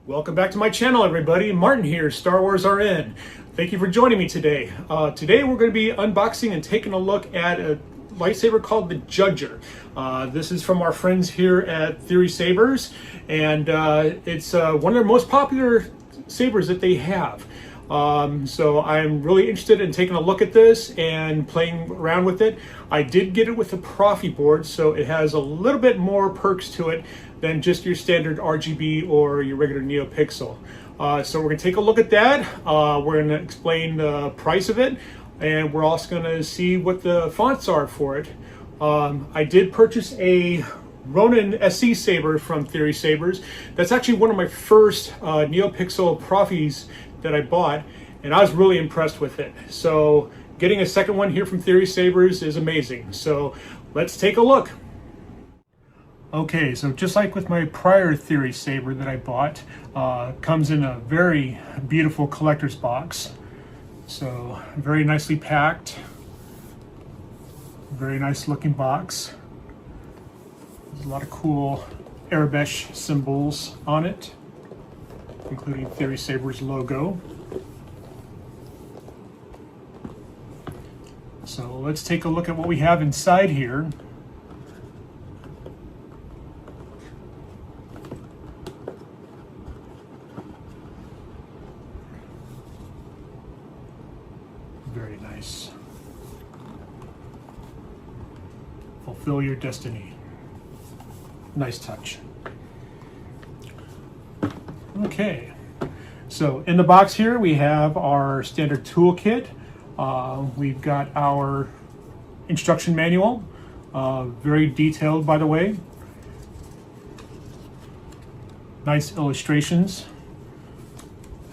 Welcome back to my channel, everybody. Martin here, Star Wars RN. Thank you for joining me today. Today we're going to be unboxing and taking a look at a lightsaber called the JUDGER. This is from our friends here at Theory Sabers, and it's one of their most popular sabers that they have. So I'm really interested in taking a look at this and playing around with it. I did get it with the Profi board, so it has a little bit more perks to it than just your standard RGB or your regular Neopixel. So we're going to take a look at that. We're going to explain the price of it, and we're also going to see what the fonts are for it. I did purchase a Ronin SE saber from Theory Sabers. That's actually one of my first Neopixel Profis that I bought, and I was really impressed with it. So getting a second one here from Theory Sabers is amazing. So let's take a look. Okay, so just like with my prior Theory Saber that I bought, comes in a very beautiful collector's box. So very nicely packed, very nice looking box. There's a lot of cool Arabesh symbols on it, including Theory Sabers logo. So let's take a look at what we have inside here. Very nice. Fulfill your destiny. Nice touch. Okay, so in the box here we have our standard toolkit. We've got our instruction manual, very detailed, by the way. Nice illustrations.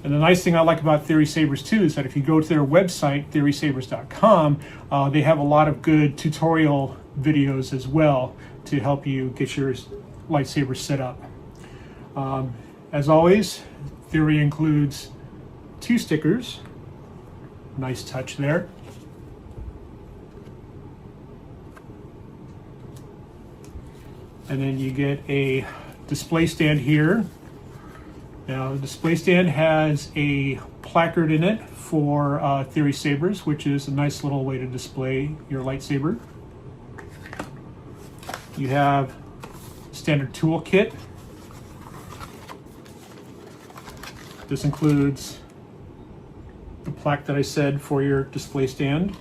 And the nice thing I like about Theory Sabers too is that if you go to their website, theorysabers.com, they have a lot of good tutorial videos as well to help you get your lightsaber set up. As always, Theory includes 2 stickers. Nice touch there. And then you get a display stand here. Now the display stand has a placard in it for Theory Sabers, which is a nice little way to display your lightsaber. You have standard toolkit. This includes the plaque that I said for your display stand.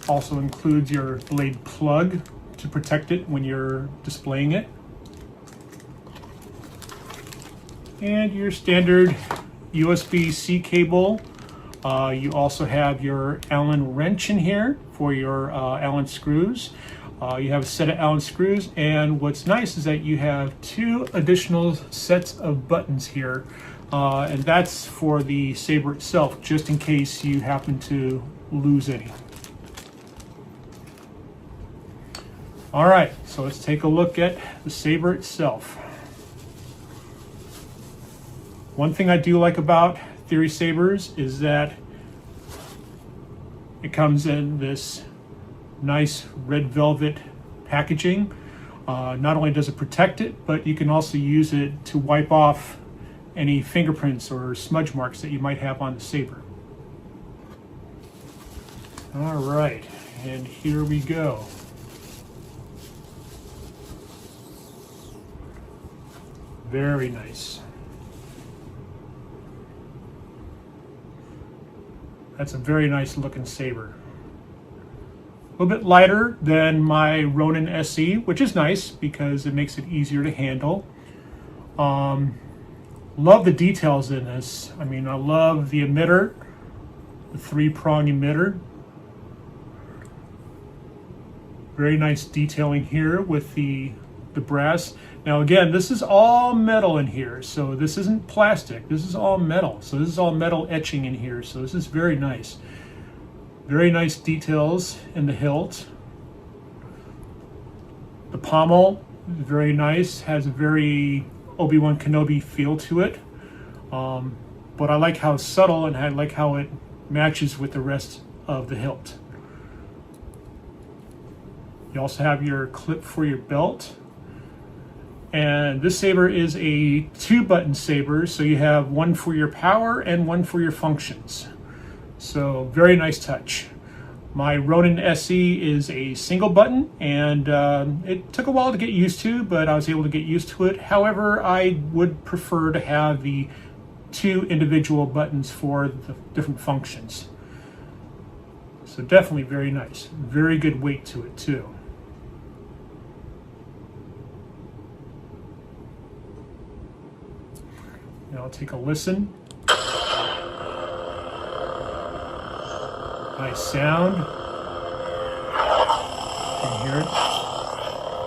Also includes your blade plug to protect it when you're displaying it. And your standard USB-C cable. You also have your Allen wrench in here for your Allen screws. You have a set of Allen screws, and what's nice is that you have 2 additional sets of buttons here, and that's for the saber itself, just in case you happen to lose any. All right, so let's take a look at the saber itself. One thing I do like about Theory Sabers is that it comes in this nice red velvet packaging. Not only does it protect it, but you can also use it to wipe off any fingerprints or smudge marks that you might have on the saber. All right, and here we go. Very nice. That's a very nice looking saber. A little bit lighter than my Ronin SE, which is nice because it makes it easier to handle. Love the details in this. I mean, I love the emitter, the 3-prong emitter. Very nice detailing here with the brass. Now again, this is all metal in here, so this isn't plastic. This is all metal. So this is all metal etching in here, so this is very nice. Very nice details in the hilt. The pommel is very nice, has a very Obi-Wan Kenobi feel to it. But I like how subtle, and I like how it matches with the rest of the hilt. You also have your clip for your belt. And this saber is a 2-button saber, so you have one for your power and one for your functions. So very nice touch. My Ronin SE is a single button, and it took a while to get used to, but I was able to get used to it. However, I would prefer to have the 2 individual buttons for the different functions. So definitely very nice. Very good weight to it too. Now I'll take a listen. Nice sound. You can hear it.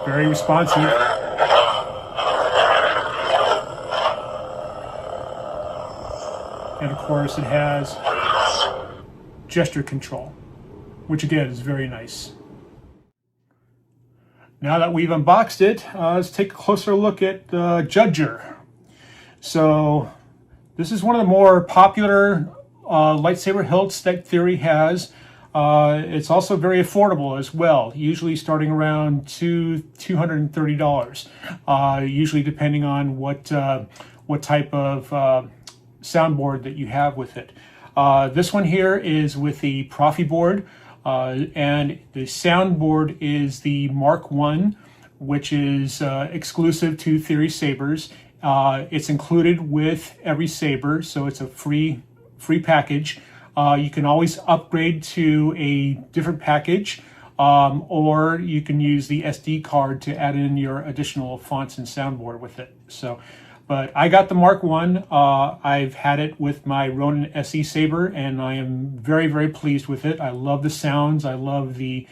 Very responsive. And of course it has gesture control, which again is very nice. Now that we've unboxed it, let's take a closer look at the JUDGER. So this is one of the more popular lightsaber hilts that Theory has. It's also very affordable as well, usually starting around $230, usually depending on what type of soundboard that you have with it. This one here is with the Profi board, and the soundboard is the Mark I, which is exclusive to Theory Sabers. It's included with every saber, so it's a free package. You can always upgrade to a different package, or you can use the SD card to add in your additional fonts and soundboard with it. So, but I got the Mark I. I've had it with my Ronin SE saber, and I am very, very pleased with it. I love the sounds. I love the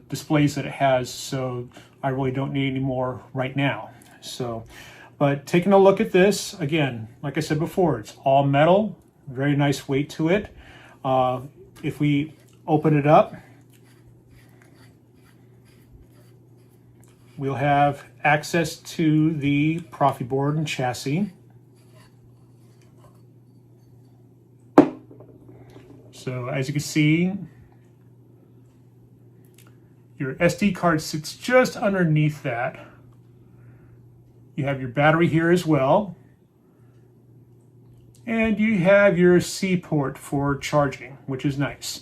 displays that it has, so I really don't need any more right now. So, but taking a look at this, again, like I said before, it's all metal, very nice weight to it. If we open it up, we'll have access to the Profi board and chassis. So as you can see, your SD card sits just underneath that. You have your battery here as well. And you have your C port for charging, which is nice.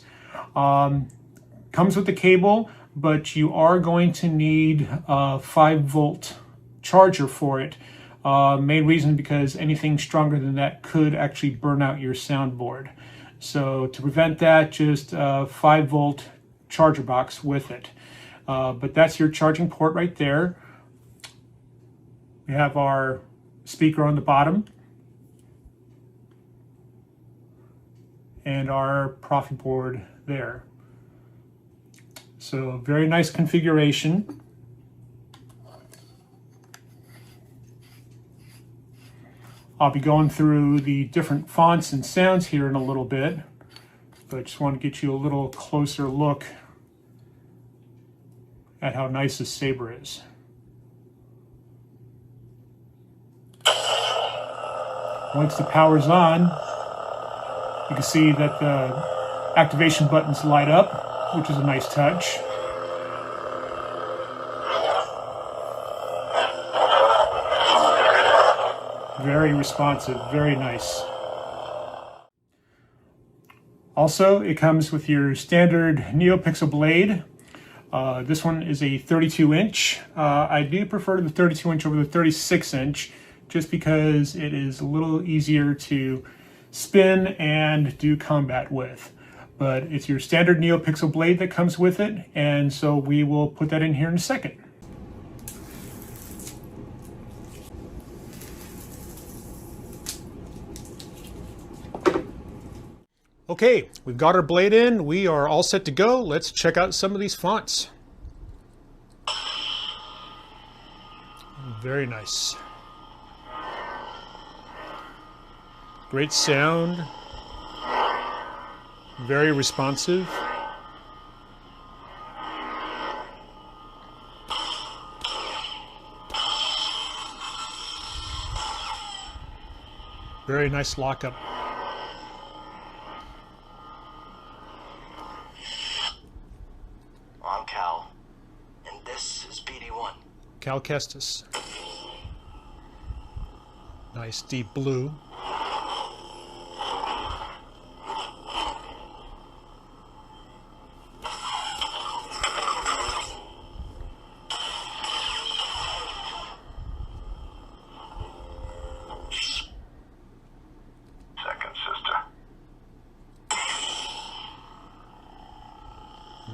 Comes with the cable, but you are going to need a 5-volt charger for it. Main reason because anything stronger than that could actually burn out your soundboard. So to prevent that, just a 5-volt charger box with it. But that's your charging port right there. We have our speaker on the bottom and our Profi board there. So very nice configuration. I'll be going through the different fonts and sounds here in a little bit, but I just want to get you a little closer look at how nice this saber is. Once the power's on, you can see that the activation buttons light up, which is a nice touch. Very responsive, very nice. Also, it comes with your standard Neopixel blade. This one is a 32-inch. I do prefer the 32-inch over the 36-inch, just because it is a little easier to spin and do combat with. But it's your standard Neopixel blade that comes with it, and so we will put that in here in a second. Okay, we've got our blade in. We are all set to go. Let's check out some of these fonts. Very nice. Great sound. Very responsive. Very nice lockup. I'm Cal, and this is BD1. Cal Kestis. Nice deep blue.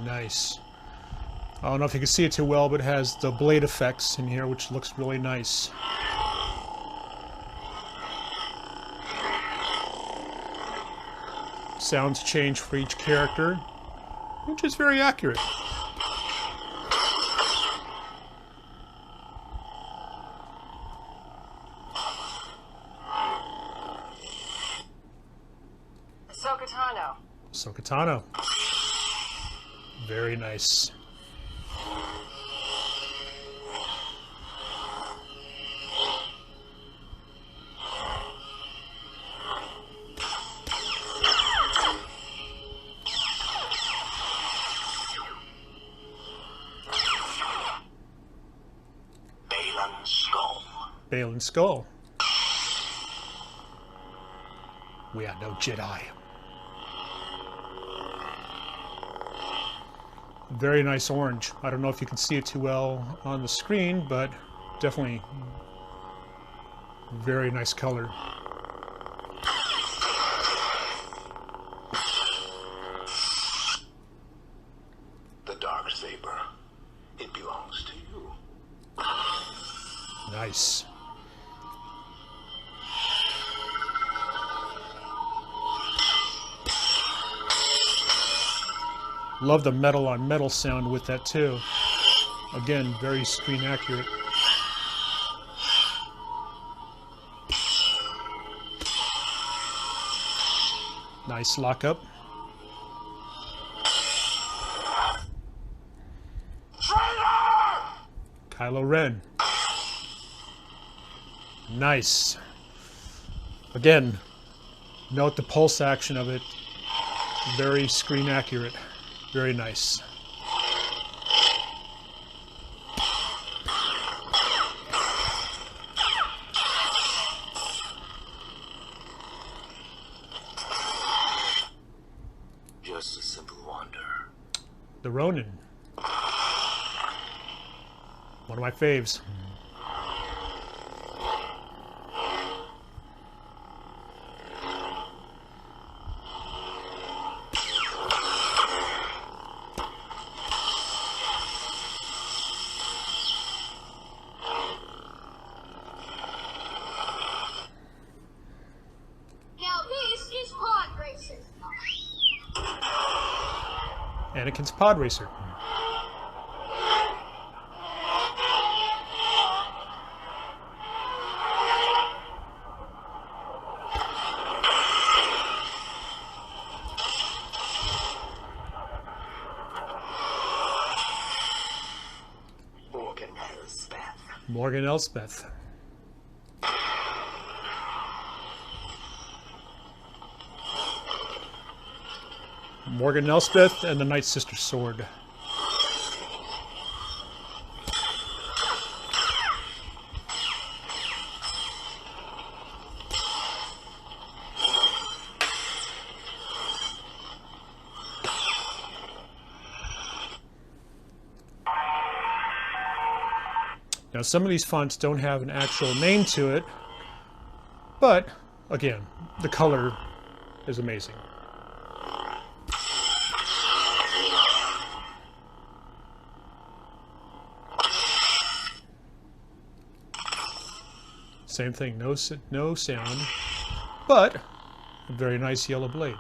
Nice. I don't know if you can see it too well, but it has the blade effects in here, which looks really nice. Sounds change for each character, which is very accurate. Ahsoka Tano. Very nice. Balin Skull. We are no Jedi. Very nice orange. I don't know if you can see it too well on the screen, but definitely very nice color. The dark saber. It belongs to you. Nice. Love the metal on metal sound with that too. Again, very screen accurate. Nice lockup. Kylo Ren. Nice. Again, note the pulse action of it. Very screen accurate. Very nice. Just a simple wonder. The Ronin. One of my faves. Anakin's pod racer. Morgan Elspeth. Morgan Elspeth and the Night Sister sword. Now, some of these fonts don't have an actual name to it, but again, the color is amazing. Same thing, no sound, but a very nice yellow blade.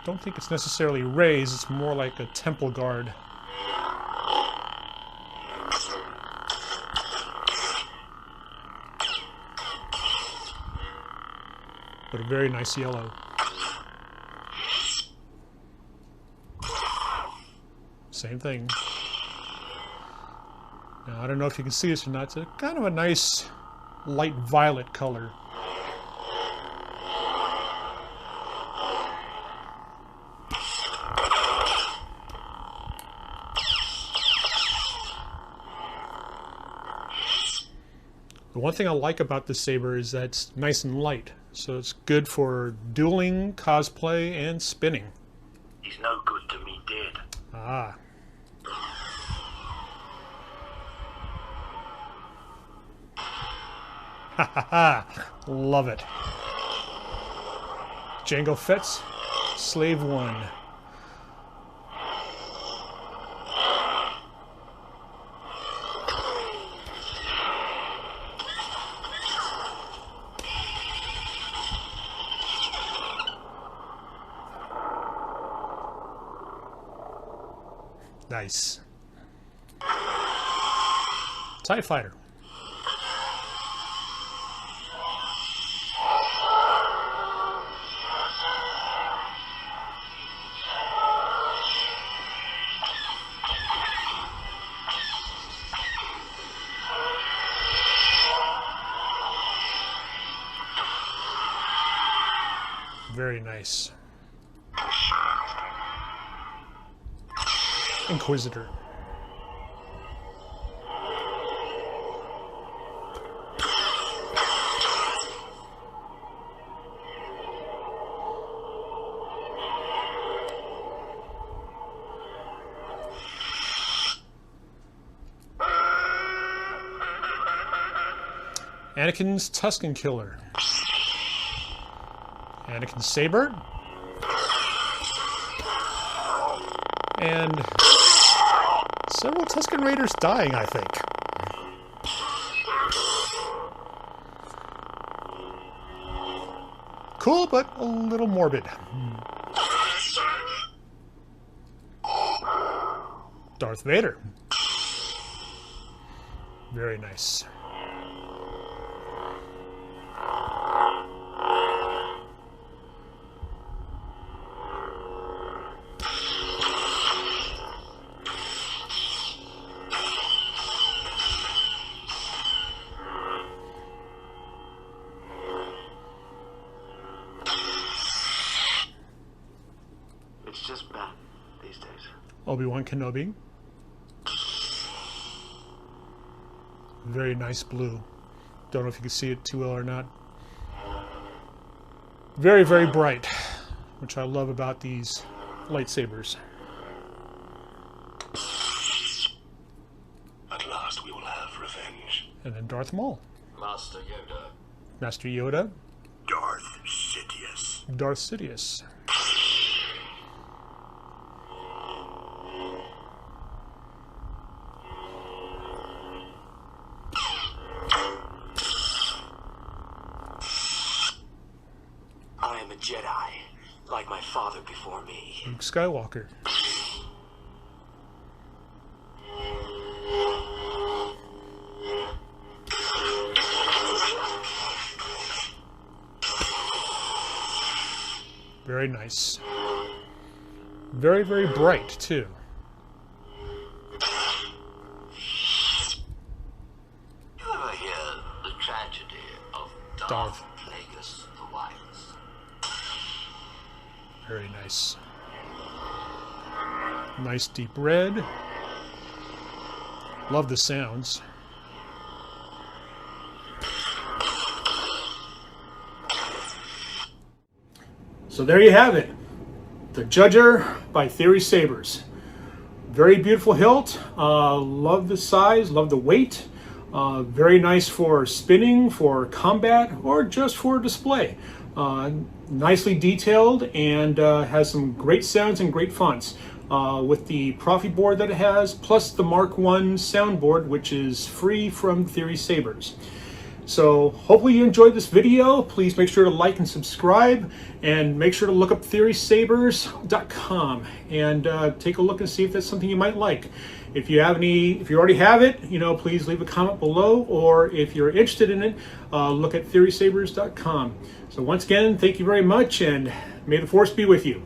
Don't think it's necessarily raised, it's more like a temple guard. But a very nice yellow. Same thing. Now, I don't know if you can see this or not, it's a kind of a nice light violet color. The one thing I like about this saber is that it's nice and light, so it's good for dueling, cosplay, and spinning. He's no good to me dead. Ah. Ha ha ha! Love it. Jango Fett's Slave 1. Nice. TIE Fighter. Very nice. Inquisitor. Anakin's Tusken Killer. Anakin's Saber. And several Tusken Raiders dying, I think. Cool, but a little morbid. Darth Vader. Very nice. It's just bad these days. Obi-Wan Kenobi. Very nice blue. Don't know if you can see it too well or not. Very, very bright, which I love about these lightsabers. At last we will have revenge. And then Darth Maul. Master Yoda. Master Yoda. Darth Sidious. Darth Sidious. I am a Jedi, like my father before me. Luke Skywalker. Very nice. Very, very bright, too. You ever hear the tragedy of Darth Plagueis the Wise? Very nice. Nice deep red. Love the sounds. So there you have it. The Judger by Theory Sabers. Very beautiful hilt. Love the size, love the weight. Very nice for spinning, for combat, or just for display. Nicely detailed and has some great sounds and great fonts. With the Profi board that it has, plus the Mark I soundboard, which is free from Theory Sabers. So hopefully you enjoyed this video. Please make sure to like and subscribe, and make sure to look up theorysabers.com and take a look and see if that's something you might like. If you already have it, please leave a comment below, or if you're interested in it, look at theorysabers.com. So once again, thank you very much, and may the Force be with you.